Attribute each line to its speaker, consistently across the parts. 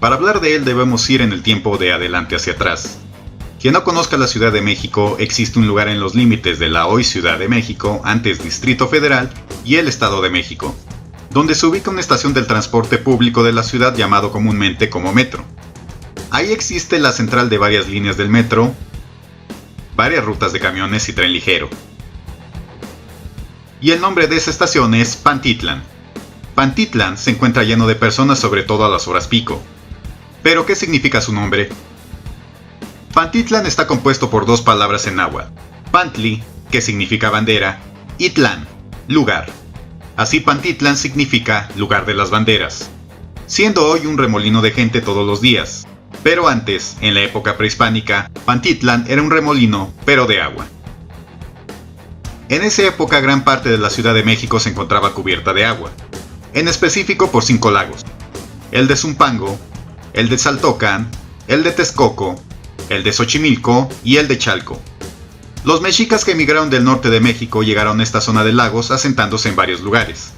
Speaker 1: Para hablar de él debemos ir en el tiempo de adelante hacia atrás. Quien no conozca la Ciudad de México, existe un lugar en los límites de la hoy Ciudad de México, antes Distrito Federal, y el Estado de México, donde se ubica una estación del transporte público de la ciudad llamado comúnmente como Metro. Ahí existe la central de varias líneas del metro, varias rutas de camiones y tren ligero. Y el nombre de esa estación es Pantitlán. Pantitlán se encuentra lleno de personas, sobre todo a las horas pico. ¿Pero qué significa su nombre? Pantitlán está compuesto por dos palabras en náhuatl: Pantli, que significa bandera, y Tlán, lugar. Así Pantitlán significa lugar de las banderas, siendo hoy un remolino de gente todos los días. Pero antes, en la época prehispánica, Pantitlán era un remolino, pero de agua. En esa época gran parte de la Ciudad de México se encontraba cubierta de agua, en específico por 5 lagos: el de Zumpango, el de Saltocan, el de Texcoco, el de Xochimilco y el de Chalco. Los mexicas que emigraron del norte de México llegaron a esta zona de lagos asentándose en varios lugares,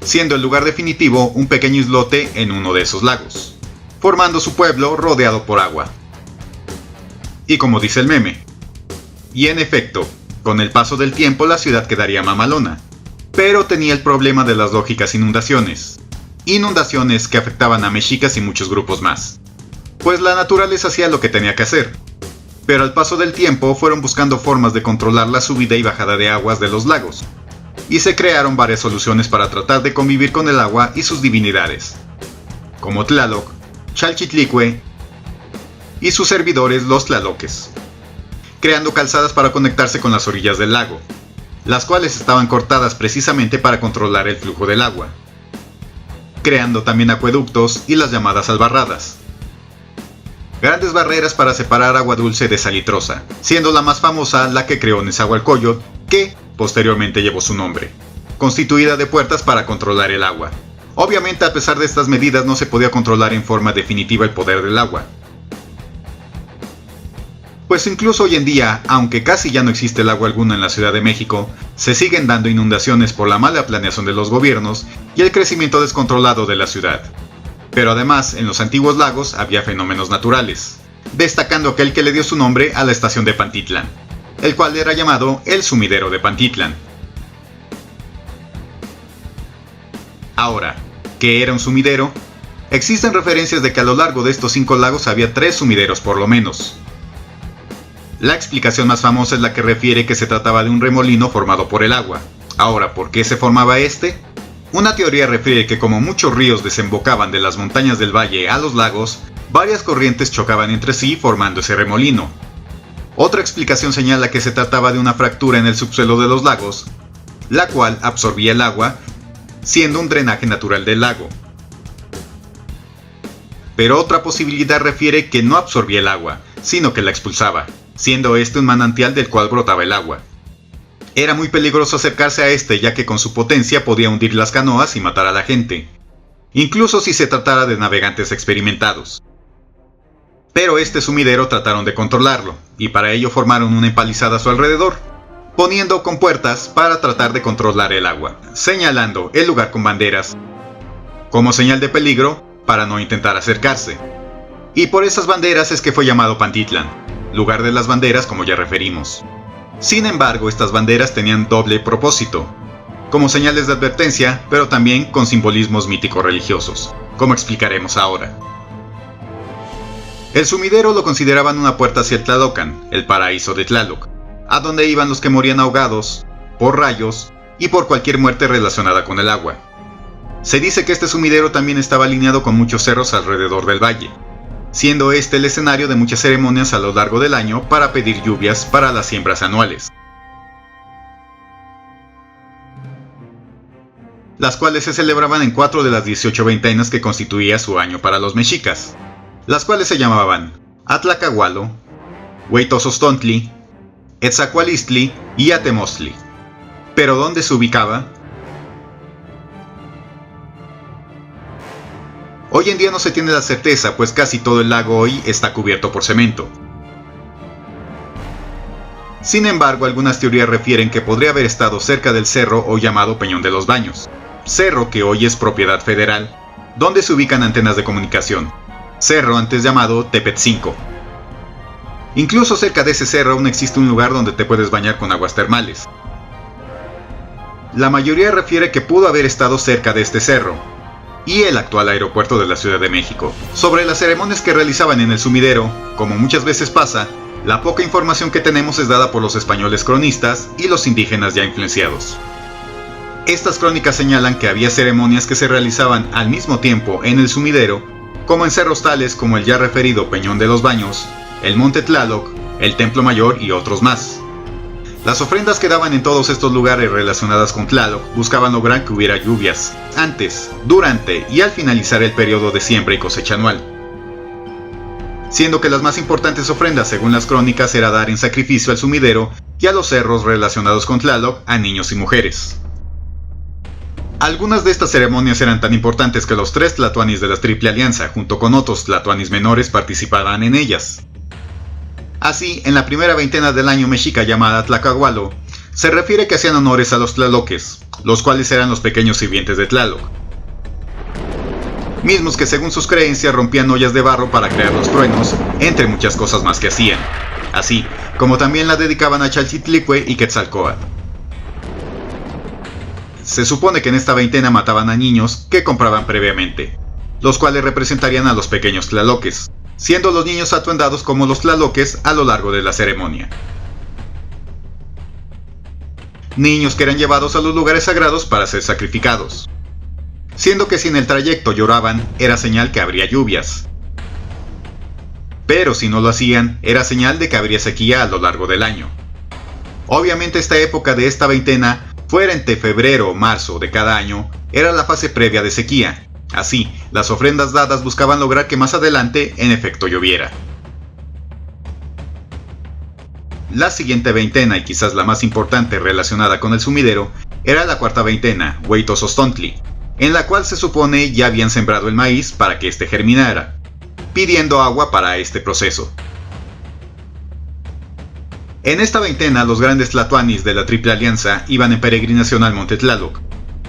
Speaker 1: siendo el lugar definitivo un pequeño islote en uno de esos lagos, formando su pueblo rodeado por agua. Y como dice el meme, y en efecto, con el paso del tiempo la ciudad quedaría mamalona, pero tenía el problema de las lógicas inundaciones que afectaban a mexicas y muchos grupos más, pues la naturaleza hacía lo que tenía que hacer, pero al paso del tiempo fueron buscando formas de controlar la subida y bajada de aguas de los lagos, y se crearon varias soluciones para tratar de convivir con el agua y sus divinidades, como Tlaloc, Chalchitlicue y sus servidores los tlaloques, creando calzadas para conectarse con las orillas del lago, las cuales estaban cortadas precisamente para controlar el flujo del agua, creando también acueductos y las llamadas albarradas, grandes barreras para separar agua dulce de salitrosa, siendo la más famosa la que creó Nezahualcóyotl, que posteriormente llevó su nombre, constituida de puertas para controlar el agua. Obviamente, a pesar de estas medidas, no se podía controlar en forma definitiva el poder del agua, pues incluso hoy en día, aunque casi ya no existe el agua alguna en la Ciudad de México, se siguen dando inundaciones por la mala planeación de los gobiernos y el crecimiento descontrolado de la ciudad. Pero además, en los antiguos lagos había fenómenos naturales, destacando aquel que le dio su nombre a la estación de Pantitlán, el cual era llamado el Sumidero de Pantitlán. Ahora, ¿qué era un sumidero? Existen referencias de que a lo largo de estos 5 lagos había 3 sumideros por lo menos. La explicación más famosa es la que refiere que se trataba de un remolino formado por el agua. Ahora, ¿por qué se formaba este? Una teoría refiere que como muchos ríos desembocaban de las montañas del valle a los lagos, varias corrientes chocaban entre sí formando ese remolino. Otra explicación señala que se trataba de una fractura en el subsuelo de los lagos, la cual absorbía el agua, siendo un drenaje natural del lago. Pero otra posibilidad refiere que no absorbía el agua, sino que la expulsaba, siendo este un manantial del cual brotaba el agua. Era muy peligroso acercarse a este, ya que con su potencia podía hundir las canoas y matar a la gente, incluso si se tratara de navegantes experimentados. Pero este sumidero trataron de controlarlo, y para ello formaron una empalizada a su alrededor, poniendo compuertas para tratar de controlar el agua, señalando el lugar con banderas como señal de peligro para no intentar acercarse. Y por esas banderas es que fue llamado Pantitlán, lugar de las banderas como ya referimos. Sin embargo, estas banderas tenían doble propósito, como señales de advertencia, pero también con simbolismos mítico-religiosos, como explicaremos ahora. El sumidero lo consideraban una puerta hacia el Tlalocan, el paraíso de Tlaloc, a donde iban los que morían ahogados, por rayos y por cualquier muerte relacionada con el agua. Se dice que este sumidero también estaba alineado con muchos cerros alrededor del valle, siendo este el escenario de muchas ceremonias a lo largo del año para pedir lluvias para las siembras anuales, las cuales se celebraban en 4 de las 18 veintenas que constituía su año para los mexicas, las cuales se llamaban Atlacahualo, Hueytosostontli, Etzacualistli y Atemostli. ¿Pero dónde se ubicaba? Hoy en día no se tiene la certeza, pues casi todo el lago hoy está cubierto por cemento. Sin embargo, algunas teorías refieren que podría haber estado cerca del cerro hoy llamado Peñón de los Baños, cerro que hoy es propiedad federal, donde se ubican antenas de comunicación, cerro antes llamado Tepetzinco. Incluso cerca de ese cerro aún existe un lugar donde te puedes bañar con aguas termales. La mayoría refiere que pudo haber estado cerca de este cerro y el actual aeropuerto de la Ciudad de México. Sobre las ceremonias que realizaban en el sumidero, como muchas veces pasa, la poca información que tenemos es dada por los españoles cronistas y los indígenas ya influenciados. Estas crónicas señalan que había ceremonias que se realizaban al mismo tiempo en el sumidero, como en cerros tales como el ya referido Peñón de los Baños, el Monte Tlaloc, el Templo Mayor y otros más. Las ofrendas que daban en todos estos lugares relacionadas con Tlaloc buscaban lograr que hubiera lluvias, antes, durante y al finalizar el periodo de siembra y cosecha anual. Siendo que las más importantes ofrendas según las crónicas era dar en sacrificio al sumidero y a los cerros relacionados con Tlaloc a niños y mujeres. Algunas de estas ceremonias eran tan importantes que los 3 tlatoanis de la Triple Alianza, junto con otros tlatoanis menores, participaban en ellas. Así, en la primera veintena del año mexica llamada Tlacahualo, se refiere que hacían honores a los tlaloques, los cuales eran los pequeños sirvientes de Tlaloc, mismos que según sus creencias rompían ollas de barro para crear los truenos, entre muchas cosas más que hacían, así como también la dedicaban a Chalchitlicue y Quetzalcóatl. Se supone que en esta veintena mataban a niños que compraban previamente, los cuales representarían a los pequeños tlaloques, siendo los niños atuendados como los tlaloques a lo largo de la ceremonia. Niños que eran llevados a los lugares sagrados para ser sacrificados, siendo que si en el trayecto lloraban era señal que habría lluvias, pero si no lo hacían era señal de que habría sequía a lo largo del año. Obviamente esta época de esta veintena, fuera entre febrero o marzo de cada año, era la fase previa de sequía. Así, las ofrendas dadas buscaban lograr que más adelante en efecto lloviera. La siguiente veintena, y quizás la más importante relacionada con el sumidero, era la cuarta veintena, Hueytosostontli, en la cual se supone ya habían sembrado el maíz para que éste germinara, pidiendo agua para este proceso. En esta veintena, los grandes tlatoanis de la Triple Alianza iban en peregrinación al Monte Tlaloc,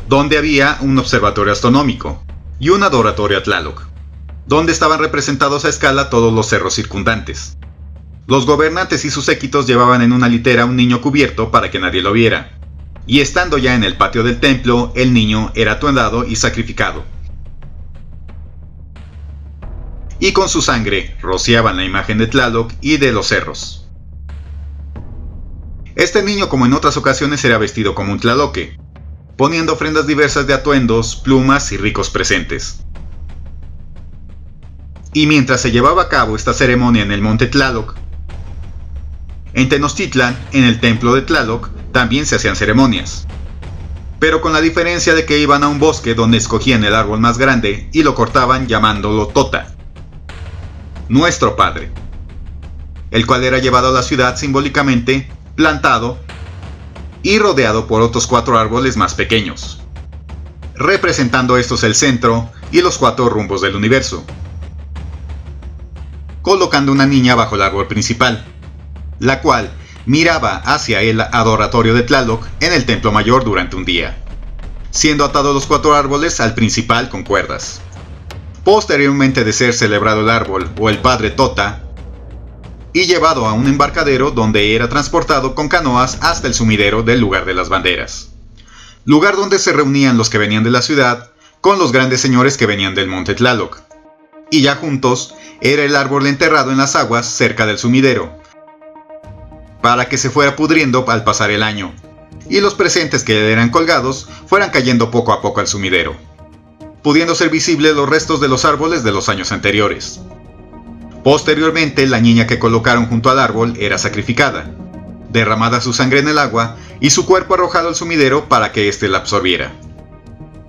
Speaker 1: donde había un observatorio astronómico y un adoratorio a Tlaloc, donde estaban representados a escala todos los cerros circundantes. Los gobernantes y sus séquitos llevaban en una litera un niño cubierto para que nadie lo viera, y estando ya en el patio del templo, el niño era atuendado y sacrificado. Y con su sangre rociaban la imagen de Tlaloc y de los cerros. Este niño, como en otras ocasiones, era vestido como un tlaloque, poniendo ofrendas diversas de atuendos, plumas y ricos presentes. Y mientras se llevaba a cabo esta ceremonia en el Monte Tlaloc, en Tenochtitlan, en el templo de Tlaloc, también se hacían ceremonias, pero con la diferencia de que iban a un bosque donde escogían el árbol más grande y lo cortaban llamándolo Tota, nuestro padre, el cual era llevado a la ciudad simbólicamente plantado y rodeado por otros 4 árboles más pequeños, representando estos el centro y los 4 rumbos del universo, colocando una niña bajo el árbol principal, la cual miraba hacia el adoratorio de Tlaloc en el templo mayor durante un día, siendo atados los 4 árboles al principal con cuerdas. Posteriormente de ser celebrado el árbol o el padre Tota, y llevado a un embarcadero donde era transportado con canoas hasta el sumidero del lugar de las banderas, lugar donde se reunían los que venían de la ciudad con los grandes señores que venían del Monte Tlaloc, y ya juntos era el árbol enterrado en las aguas cerca del sumidero, para que se fuera pudriendo al pasar el año, y los presentes que eran colgados fueran cayendo poco a poco al sumidero, pudiendo ser visibles los restos de los árboles de los años anteriores. Posteriormente, la niña que colocaron junto al árbol era sacrificada, derramada su sangre en el agua y su cuerpo arrojado al sumidero para que éste la absorbiera,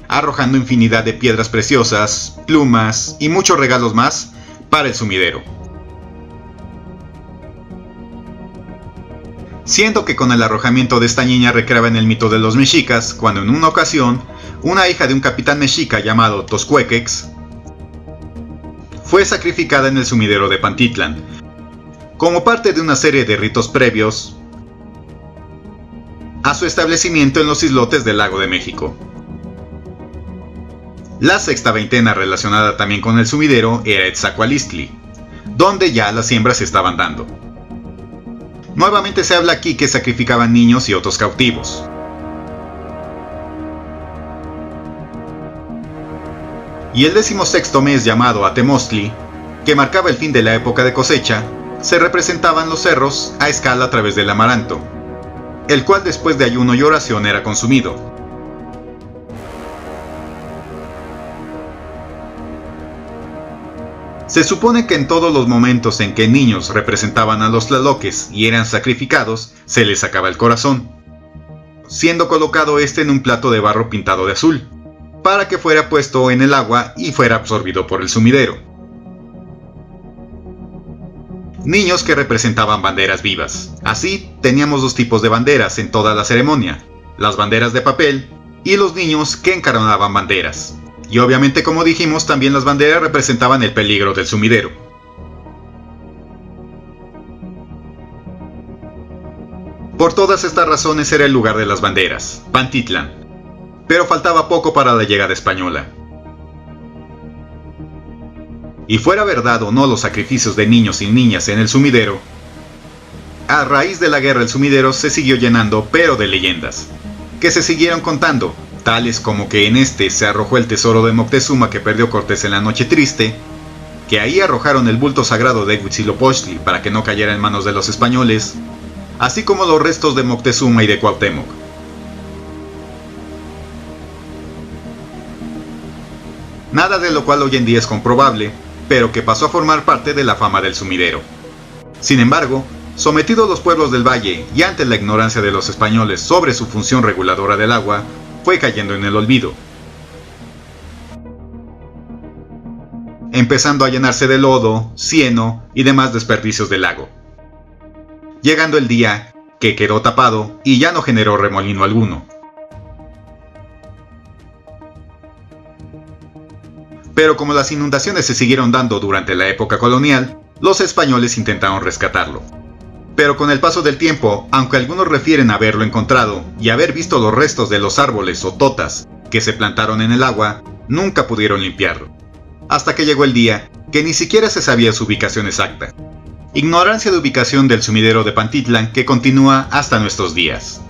Speaker 1: arrojando infinidad de piedras preciosas, plumas y muchos regalos más para el sumidero. Siendo que con el arrojamiento de esta niña recreaba en el mito de los mexicas, cuando en una ocasión, una hija de un capitán mexica llamado Toscuequex fue sacrificada en el sumidero de Pantitlán, como parte de una serie de ritos previos a su establecimiento en los islotes del Lago de México. La sexta veintena relacionada también con el sumidero era Etzacualistli, donde ya las siembras se estaban dando. Nuevamente se habla aquí que sacrificaban niños y otros cautivos. Y el 16º mes, llamado Atemostli, que marcaba el fin de la época de cosecha, se representaban los cerros a escala a través del amaranto, el cual después de ayuno y oración era consumido. Se supone que en todos los momentos en que niños representaban a los tlaloques y eran sacrificados, se les sacaba el corazón, siendo colocado este en un plato de barro pintado de azul, para que fuera puesto en el agua y fuera absorbido por el sumidero. Niños que representaban banderas vivas. Así, teníamos dos tipos de banderas en toda la ceremonia, las banderas de papel y los niños que encaronaban banderas. Y obviamente, como dijimos, también las banderas representaban el peligro del sumidero. Por todas estas razones era el lugar de las banderas, Pantitlán. Pero faltaba poco para la llegada española. Y fuera verdad o no los sacrificios de niños y niñas en el sumidero, a raíz de la guerra el sumidero se siguió llenando, pero de leyendas, que se siguieron contando, tales como que en este se arrojó el tesoro de Moctezuma que perdió Cortés en la Noche Triste, que ahí arrojaron el bulto sagrado de Huitzilopochtli para que no cayera en manos de los españoles, así como los restos de Moctezuma y de Cuauhtémoc. Nada de lo cual hoy en día es comprobable, pero que pasó a formar parte de la fama del sumidero. Sin embargo, sometidos los pueblos del valle y ante la ignorancia de los españoles sobre su función reguladora del agua, fue cayendo en el olvido, empezando a llenarse de lodo, cieno y demás desperdicios del lago, llegando el día que quedó tapado y ya no generó remolino alguno. Pero como las inundaciones se siguieron dando durante la época colonial, los españoles intentaron rescatarlo. Pero con el paso del tiempo, aunque algunos refieren haberlo encontrado y haber visto los restos de los árboles o totas que se plantaron en el agua, nunca pudieron limpiarlo. Hasta que llegó el día que ni siquiera se sabía su ubicación exacta. Ignorancia de ubicación del sumidero de Pantitlán que continúa hasta nuestros días.